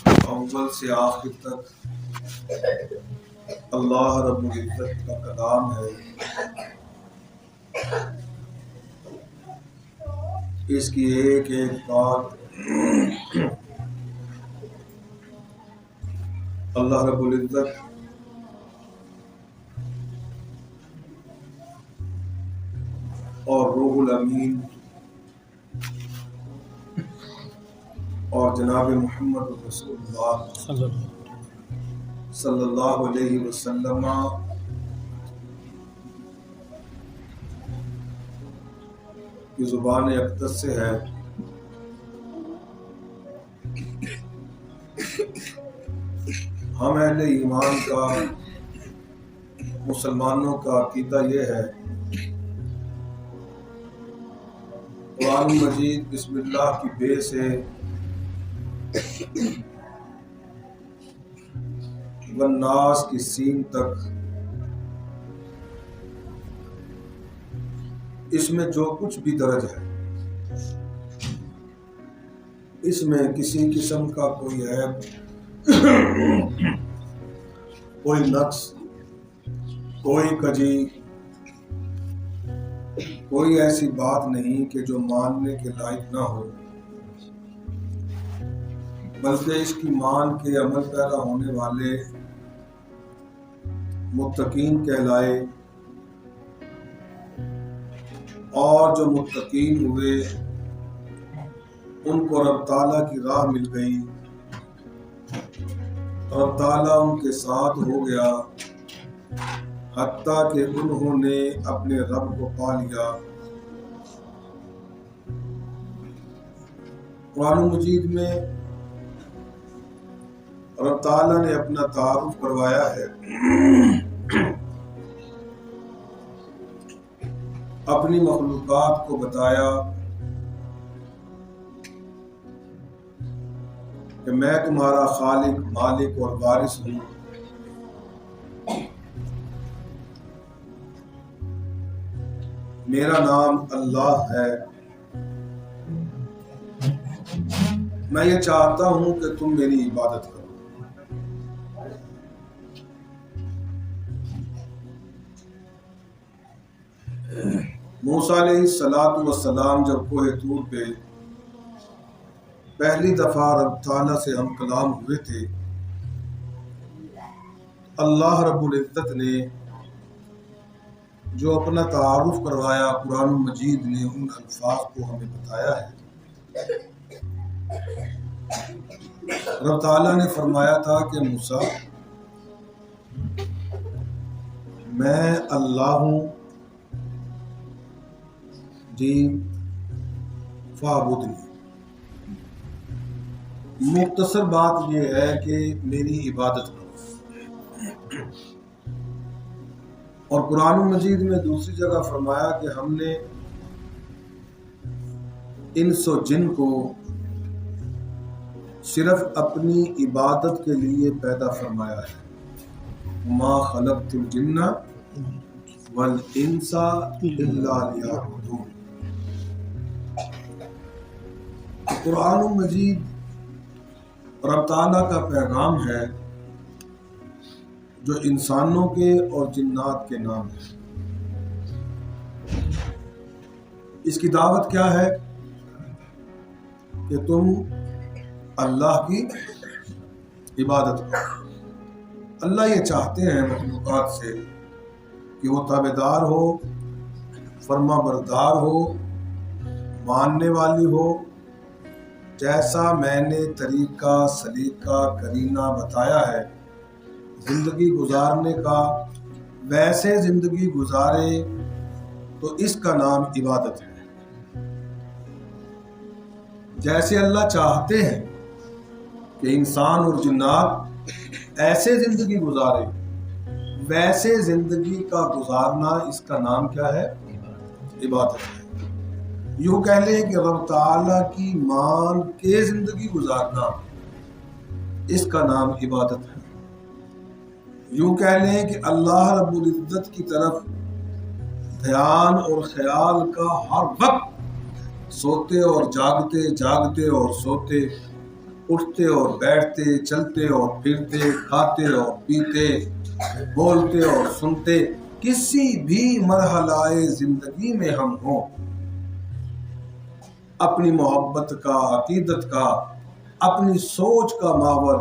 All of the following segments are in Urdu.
اول سے آخر تک اللہ رب العزت کا کلام ہے. اس کی ایک ایک بات اللہ رب العزت اور روح الامین اور جناب محمد رسول اللہ صلی اللہ علیہ وسلم کی زبان اقدس سے ہے. ہم اہل ایمان کا، مسلمانوں کا عقیدہ یہ ہے قرآن مجید بسم اللہ کی بے سے والناس کی سین تک اس میں جو کچھ بھی درج ہے، اس میں کسی قسم کا کوئی عیب، کوئی نقص، کوئی کجی، کوئی ایسی بات نہیں کہ جو ماننے کے لائق نہ ہو، بلکہ اس کی مان کے عمل پیدا ہونے والے متقین کہلائے، اور جو متقین ہوئے ان کو رب تعالیٰ کی راہ مل گئی، رب تعالیٰ ان کے ساتھ ہو گیا حتیٰ کہ انہوں نے اپنے رب کو پا لیا. قرآن مجید میں رب تعالیٰ نے اپنا تعارف کروایا ہے، اپنی مخلوقات کو بتایا کہ میں تمہارا خالق، مالک اور وارث ہوں. میرا نام اللہ ہے. میں یہ چاہتا ہوں کہ تم میری عبادت کرو. موسیٰ علیہ السلام جب کوہ طور پہ پہلی دفعہ رب تعالیٰ سے ہم کلام ہوئے تھے، اللہ رب العزت نے جو اپنا تعارف کروایا قرآن مجید نے ان الفاظ کو ہمیں بتایا ہے. رب تعالیٰ نے فرمایا تھا کہ موسیٰ میں اللہ ہوں جی فاعبدنی. مختصر بات یہ ہے کہ میری عبادت کرو. اور قرآن مجید میں دوسری جگہ فرمایا کہ ہم نے انس و جن کو صرف اپنی عبادت کے لیے پیدا فرمایا ہے. ما خلقت الجن والانس الا لیعبدون. قرآن مجید رب تعالیٰ کا پیغام ہے جو انسانوں کے اور جنات کے نام ہے. اس کی دعوت کیا ہے کہ تم اللہ کی عبادت کرو. اللہ یہ چاہتے ہیں مخلوقات سے کہ وہ تابعدار ہو، فرما بردار ہو، ماننے والی ہو. جیسا میں نے طریقہ، سلیقہ، کرینہ بتایا ہے زندگی گزارنے کا، ویسے زندگی گزارے تو اس کا نام عبادت ہے. جیسے اللہ چاہتے ہیں کہ انسان اور جنات ایسے زندگی گزارے، ویسے زندگی کا گزارنا اس کا نام کیا ہے؟ عبادت ہے. یوں کہہ لیں کہ رب تعالیٰ کی مان کے زندگی گزارنا اس کا نام عبادت ہے. یوں کہہ لیں کہ اللہ رب العزت کی طرف دھیان اور خیال کا ہر وقت سوتے اور جاگتے، جاگتے اور سوتے اٹھتے اور بیٹھتے، چلتے اور پھرتے، کھاتے اور پیتے، بولتے اور سنتے، کسی بھی مرحلہ زندگی میں ہم ہوں، اپنی محبت کا، عقیدت کا، اپنی سوچ کا محور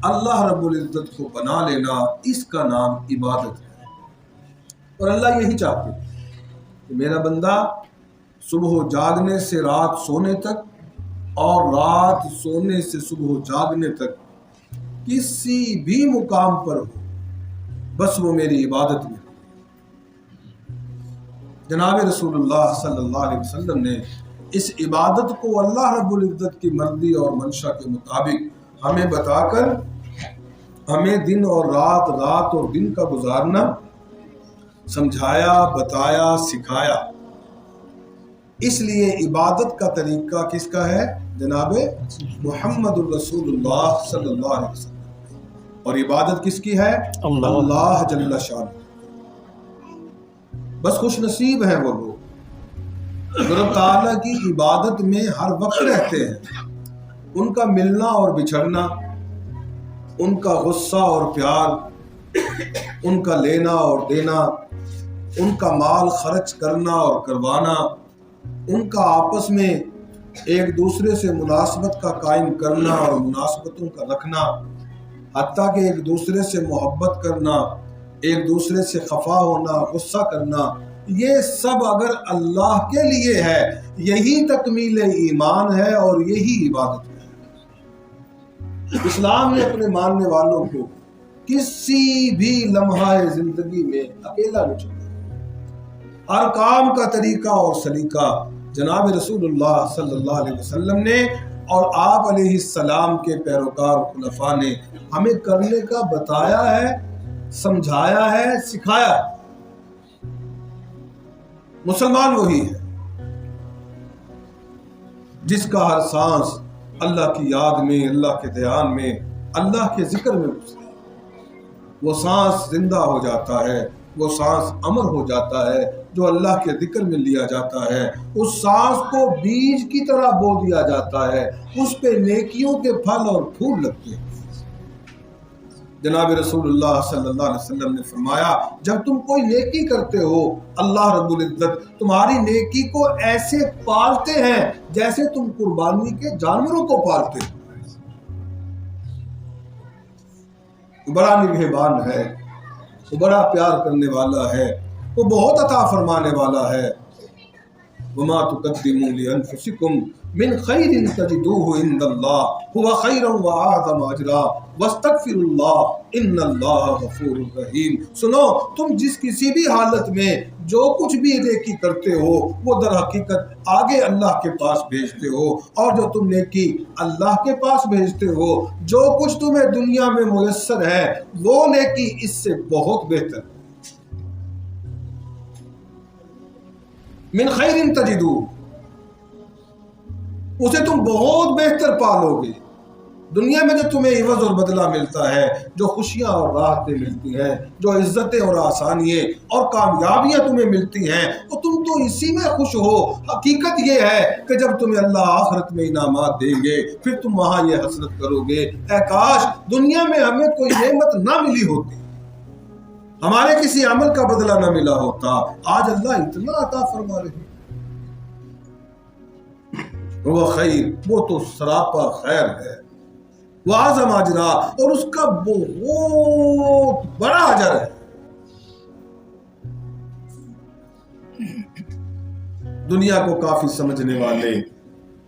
اللہ رب العزت کو بنا لینا، اس کا نام عبادت ہے۔ اور اللہ یہی چاہتے کہ میرا بندہ صبح جاگنے سے رات سونے تک اور رات سونے سے صبح جاگنے تک کسی بھی مقام پر ہو، بس وہ میری عبادت میں۔ جناب رسول اللہ صلی اللہ علیہ وسلم نے اس عبادت کو اللہ رب العزت کی مرضی اور منشا کے مطابق ہمیں بتا کر ہمیں دن اور رات، رات اور دن کا گزارنا سمجھایا، بتایا، سکھایا۔ اس لیے عبادت کا طریقہ کس کا ہے؟ جناب محمد الرسول اللہ صلی اللہ علیہ وسلم۔ اور عبادت کس کی ہے؟ اللہ جل شانہ۔ بس خوش نصیب ہیں وہ لوگ جو رب تعالیٰ کی عبادت میں ہر وقت رہتے ہیں۔ ان کا ملنا اور بچھڑنا، ان کا غصہ اور پیار، ان کا لینا اور دینا، ان کا مال خرچ کرنا اور کروانا، ان کا آپس میں ایک دوسرے سے مناسبت کا قائم کرنا اور مناسبتوں کا رکھنا، حتیٰ کہ ایک دوسرے سے محبت کرنا، ایک دوسرے سے خفا ہونا، غصہ کرنا، یہ سب اگر اللہ کے لیے ہے، یہی تکمیل ایمان ہے اور یہی عبادت ہے۔ اسلام نے اپنے ماننے والوں کو کسی بھی لمحہ زندگی میں اکیلا نہیں چھوڑا۔ ہر کام کا طریقہ اور سلیقہ جناب رسول اللہ صلی اللہ علیہ وسلم نے اور آپ علیہ السلام کے پیروکار خلفاء نے ہمیں کرنے کا بتایا ہے، سمجھایا ہے، سکھایا ہے۔ مسلمان وہی ہے جس کا ہر سانس اللہ کی یاد میں، اللہ کے دھیان میں، اللہ کے ذکر میں گزرے۔ وہ سانس زندہ ہو جاتا ہے، وہ سانس امر ہو جاتا ہے جو اللہ کے ذکر میں لیا جاتا ہے۔ اس سانس کو بیج کی طرح بو دیا جاتا ہے، اس پہ نیکیوں کے پھل اور پھول لگتے ہیں۔ جناب رسول اللہ صلی اللہ علیہ وسلم نے فرمایا، جب تم کوئی نیکی کرتے ہو، اللہ رب العزت تمہاری نیکی کو ایسے پالتے ہیں جیسے تم قربانی کے جانوروں کو پالتے ہو۔ وہ بڑا نگہبان ہے، وہ بڑا پیار کرنے والا ہے، وہ بہت عطا فرمانے والا ہے۔ وما تقدموا لانفسکم من خیر تجدوه عند اللہ هو خیرا واعظم اجرا واستغفروا اللہ ان اللہ غفور رحیم۔ سنو، تم جس کسی بھی حالت میں جو کچھ بھی نیکی کرتے ہو، وہ در حقیقت آگے اللہ کے پاس بھیجتے ہو، اور جو تم نیکی اللہ کے پاس بھیجتے ہو، جو کچھ تمہیں دنیا میں میسر ہے، وہ نیکی اس سے بہت بہتر ہے۔ من خیر تجدو، اسے تم بہت بہتر پالو گے۔ دنیا میں جو تمہیں عوض اور بدلہ ملتا ہے، جو خوشیاں اور راحتیں ملتی ہیں، جو عزتیں اور آسانیاں اور کامیابیاں تمہیں ملتی ہیں، تو تم تو اسی میں خوش ہو۔ حقیقت یہ ہے کہ جب تمہیں اللہ آخرت میں انعامات دیں گے، پھر تم وہاں یہ حسرت کرو گے، اے کاش دنیا میں ہمیں کوئی نعمت نہ ملی ہوتی، ہمارے کسی عمل کا بدلہ نہ ملا ہوتا۔ آج اللہ اتنا عطا فرما رہے ہیں۔ وہ خیر، وہ تو سراپا خیر ہے، وہ اعظم اجرا، اور اس کا بہت بڑا اجر ہے۔ دنیا کو کافی سمجھنے والے،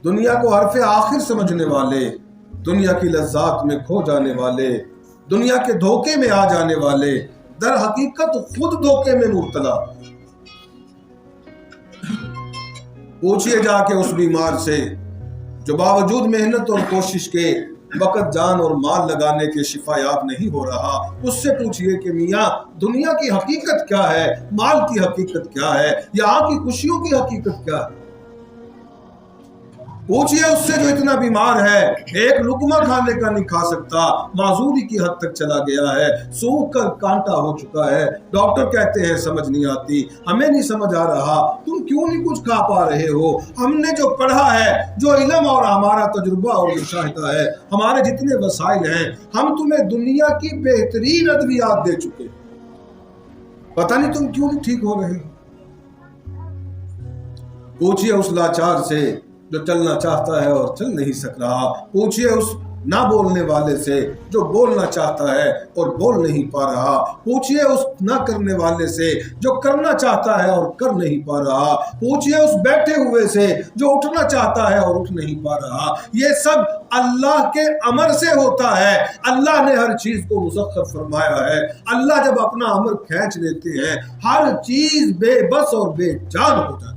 دنیا کو حرف آخر سمجھنے والے، دنیا کی لذات میں کھو جانے والے، دنیا کے دھوکے میں آ جانے والے، در حقیقت خود دھوکے میں مبتلا۔ پوچھئے جا کے اس بیمار سے جو باوجود محنت اور کوشش کے وقت، جان اور مال لگانے کے شفا یاب نہیں ہو رہا، اس سے پوچھئے کہ میاں دنیا کی حقیقت کیا ہے، مال کی حقیقت کیا ہے، یہاں کی خوشیوں کی حقیقت کیا ہے۔ پوچھئے اس سے جو اتنا بیمار ہے، ایک لقمہ کھانے کا نہیں کھا سکتا، معذوری کی حد تک چلا گیا ہے، سوکھ کر کانٹا ہو چکا ہے، ڈاکٹر کہتے ہیں سمجھ نہیں آتی، ہمیں نہیں سمجھ آ رہا، تم کیوں نہیں کچھ کھا پا رہے ہو؟ ہم نے جو پڑھا ہے، جو علم اور ہمارا تجربہ اور مشاہدہ ہے، ہمارے جتنے وسائل ہیں، ہم تمہیں دنیا کی بہترین ادویات دے چکے، پتہ نہیں تم کیوں نہیں ٹھیک ہو رہے؟ پوچھئے اس لاچار سے جو چلنا چاہتا ہے اور چل نہیں سک رہا، پوچھئے اس نہ بولنے والے سے جو بولنا چاہتا ہے اور بول نہیں پا رہا، پوچھئے اس نہ کرنے والے سے جو کرنا چاہتا ہے اور کر نہیں پا رہا، پوچھئے اس بیٹھے ہوئے سے جو اٹھنا چاہتا ہے اور اٹھ نہیں پا رہا۔ یہ سب اللہ کے امر سے ہوتا ہے، اللہ نے ہر چیز کو مسخر فرمایا ہے۔ اللہ جب اپنا امر کھینچ لیتے ہیں، ہر چیز بے بس اور بے جان ہو جاتی ہے۔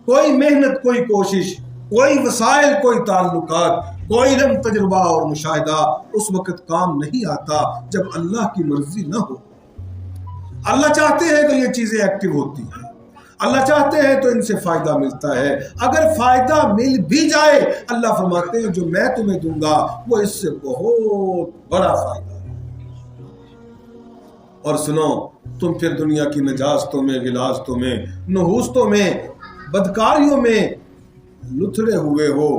کوئی محنت، کوئی کوشش، کوئی وسائل، کوئی تعلقات، کوئی علم، تجربہ اور مشاہدہ اس وقت کام نہیں آتا جب اللہ کی مرضی نہ ہو۔ اللہ چاہتے ہیں تو یہ چیزیں ایکٹیو ہوتی ہیں، اللہ چاہتے ہیں تو ان سے فائدہ ملتا ہے۔ اگر فائدہ مل بھی جائے، اللہ فرماتے ہیں جو میں تمہیں دوں گا وہ اس سے بہت بڑا فائدہ ہے۔ اور سنو، تم پھر دنیا کی نجاستوں میں، غلاظتوں میں، نحوستوں میں، بدکاریوں میں لتھڑے ہوئے ہو،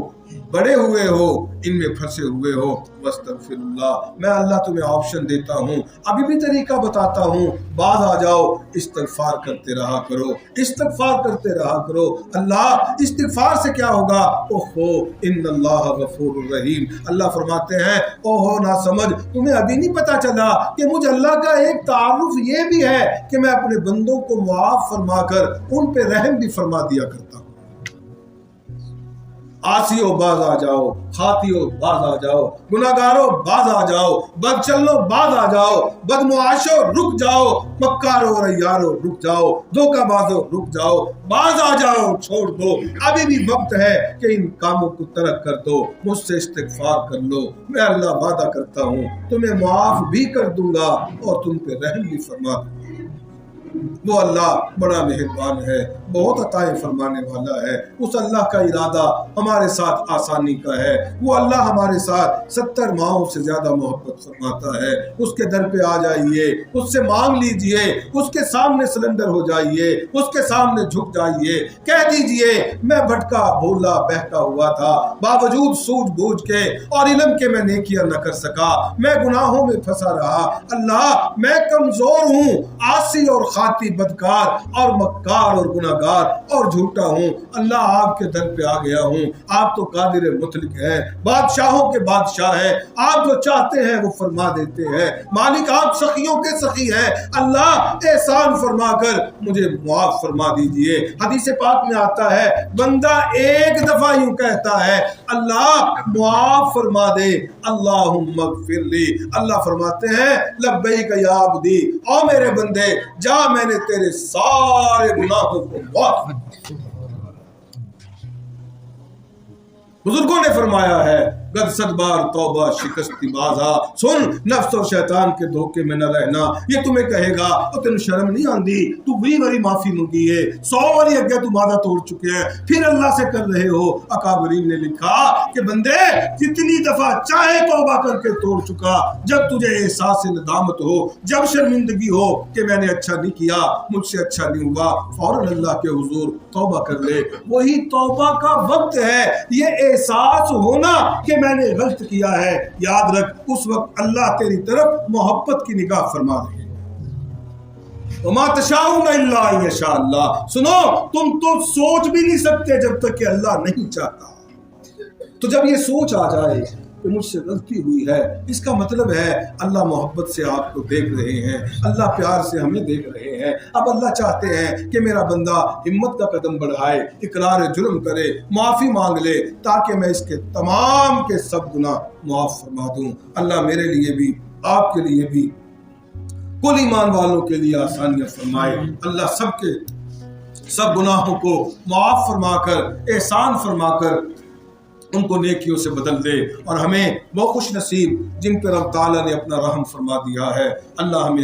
بڑے ہوئے ہو، ان میں پھنسے ہوئے ہو، واستغفر اللہ۔ میں اللہ تمہیں آپشن دیتا ہوں، ابھی بھی طریقہ بتاتا ہوں، بعد آ جاؤ، استغفار کرتے رہا کرو، استغفار کرتے رہا کرو۔ اللہ استغفار سے کیا ہوگا؟ اوہو ان اللہ غفور الرحیم۔ اللہ فرماتے ہیں اوہو نہ سمجھ، تمہیں ابھی نہیں پتا چلا کہ مجھ اللہ کا ایک تعارف یہ بھی ہے کہ میں اپنے بندوں کو معاف فرما کر ان پہ رحم بھی فرما دیا کرتا ہوں۔ آسیو باز آ جاؤ، خاتیو باز آ جاؤ، گناہگارو باز آ جاؤ، بد چلو باز آ جاؤ، بد معاشو رک جاؤ، مکارو ریارو رک جاؤ، دھوکہ بازو رک جاؤ، باز آ جاؤ، چھوڑ دو، ابھی بھی وقت ہے کہ ان کاموں کو ترک کر دو، مجھ سے استغفار کر لو۔ میں اللہ وعدہ کرتا ہوں تمہیں معاف بھی کر دوں گا اور تم پہ رحم بھی فرما دوں گا۔ وہ اللہ بڑا مہربان ہے، بہت عطائیں فرمانے والا ہے۔ اس اللہ کا ارادہ ہمارے ساتھ آسانی کا ہے۔ وہ اللہ ہمارے ساتھ 70 ماہوں سے زیادہ محبت فرماتا ہے۔ اس کے در پہ آ جائیے، اس سے مانگ لیجئے، اس کے سامنے سلنڈر ہو جائیے، اس کے سامنے جھک جائیے، کہہ دیجئے میں بھٹکا بھولا بہکا ہوا تھا، باوجود سوجھ بوجھ کے اور علم کے میں نیکیاں نہ کر سکا، میں گناہوں میں پھنسا رہا۔ اللہ میں کمزور ہوں، عاصی اور خاطی، بدکار اور مکار اور گناہگار اور جھوٹا ہوں۔ اللہ آپ کے در پہ آ گیا ہوں۔ آپ تو قادر مطلق ہیں، بادشاہوں کے بادشاہ ہیں، آپ جو چاہتے ہیں وہ فرما دیتے ہیں، مالک آپ سخیوں کے سخی ہیں۔ اللہ احسان فرما کر مجھے معاف فرما دیجئے۔ حدیث پاک میں آتا ہے بندہ ایک دفعہ یوں کہتا ہے اللہ معاف فرما دے، اللہم اغفر لی، اللہ فرماتے ہیں لبیک یا عبدی، او میرے بندے جا، میں نے تیرے سارے گناہوں کو معاف کر دیا۔ بزرگوں نے فرمایا ہے گد صد بار توبہ شکستی بازا، سن نفس اور شیطان کے دھوکے میں نہ رہنا۔ یہ تمہیں کہے گا تو تین شرم نہیں آندی، تو بھی بڑی معافی منگی ہے، 100 باری اگے تم وعدہ توڑ چکے ہیں، پھر اللہ سے کر رہے ہو۔ اکابرین نے لکھا کہ بندے جتنی دفعہ چاہے توبہ کر کے توڑ چکا، جب تجھے احساس ندامت ہو، جب شرمندگی ہو کہ میں نے اچھا نہیں کیا، مجھ سے اچھا نہیں ہوا، فوراً اللہ کے حضور توبہ کر لے۔ وہی توبہ کا وقت ہے، یہ احساس ہونا کہ میں نے غلط کیا ہے۔ یاد رکھ اس وقت اللہ تیری طرف محبت کی نگاہ فرما رہے ہیں۔ وما تشاءون الا ان یشاء اللہ، سنو تم تو سوچ بھی نہیں سکتے جب تک کہ اللہ نہیں چاہتا۔ تو جب یہ سوچ آ جائے کہ مجھ سے غلطی ہوئی ہے، اس کا مطلب ہے اللہ محبت سے آپ کو دیکھ رہے ہیں، اللہ پیار سے ہمیں دیکھ رہے ہیں۔ اب اللہ چاہتے ہیں کہ میرا بندہ ہمت کا قدم بڑھائے، اقرار جرم کرے، معافی مانگ لے، تاکہ میں اس کے تمام کے سب گناہ معاف فرما دوں۔ اللہ میرے لیے بھی، آپ کے لیے بھی، کل ایمان والوں کے لیے آسانیاں فرمائے۔ اللہ سب کے سب گناہوں کو معاف فرما کر، احسان فرما کر ان کو نیکیوں سے بدل دے، اور ہمیں وہ خوش نصیب جن پر رب تعالیٰ نے اپنا رحم فرما دیا ہے، اللہ ہمیں